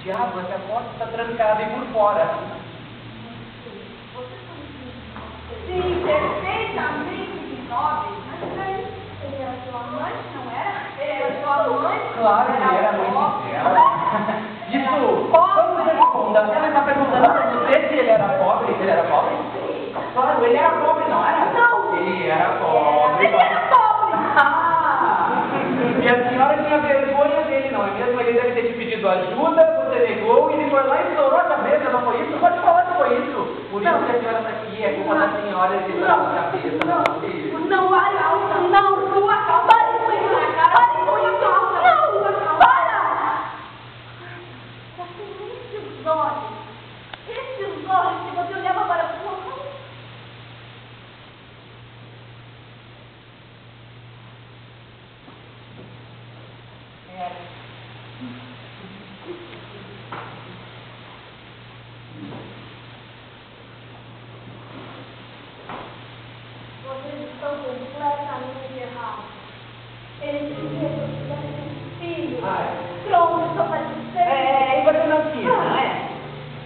Diabo, essa porta está trancada e por fora. Sim, perfeitamente nobre. Mas peraí, ele era sua amante, não era? Ele era sua amante? Claro que ele era amante dela. Isso, vamos responder. Ela está perguntando para você se ele era pobre. Ele era pobre? Claro, ele era pobre, não era? Não. Ele era pobre. Ele era pobre. E a senhora tinha vergonha dele, não é mesmo? Ele deve ter te pedido ajuda, você negou e ele foi lá e estourou a cabeça, não foi isso? Pode falar que foi isso. Por isso que a senhora está aqui, é culpa da senhora de estourar a cabeça, não foi isso? Não, não, sua calma. Pare com isso, pare com isso. Não, para. Esses olhos que você olhava para o fundo. Vocês estão completamente errados. Ele queria que eu tivesse um filho. Pronto, só para dizer. E você não quis, não é?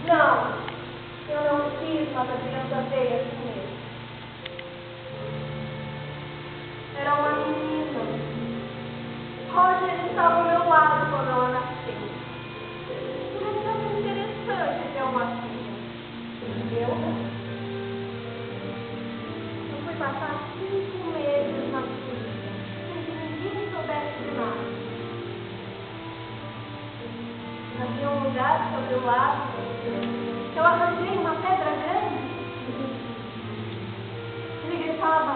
Não, eu não quis, mas a criança veio assim mesmo. Era uma menina. Roger estava ao meu lado quando ela nasceu. Não é tão interessante ter uma filha. Eu fui passar 5 meses na Suíça, sem que ninguém soubesse de nada. Havia um lugar sobre o lago. Eu arranjei uma pedra grande. Ele gritava: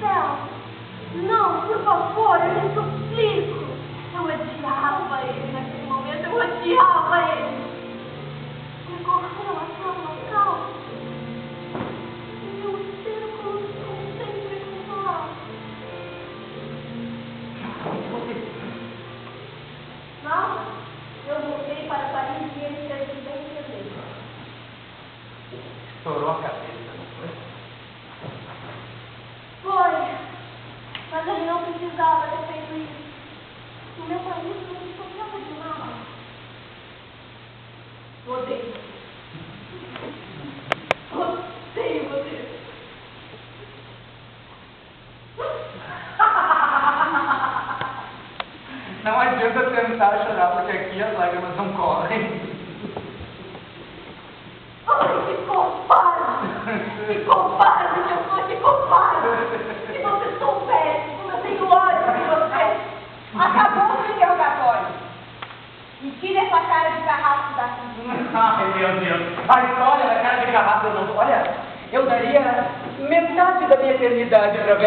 Céu, não, por favor, eu lhe suplico. Eu odiava ele naquele momento, eu odiava ele. Ele correu até o local. E eu espero como sempre consolado. Nada. Eu voltei para Paris e ele teve bem entender. Estourou a cabeça, não foi? Foi. Mas ele não precisava ter feito isso. No meu país não se tocava de nada. Odeio. Odeio você. Não adianta tentar chorar, porque aqui as lágrimas não correm. Ai, que covarde! Que covarde que eu sou, que covarde! Se você soubesse como eu tenho ódio de você! Acabou o interrogatório! E tira essa cara de carrasco daqui! Ai, meu Deus! A história da cara de carrasco, eu não... Olha, eu daria metade da minha eternidade para ver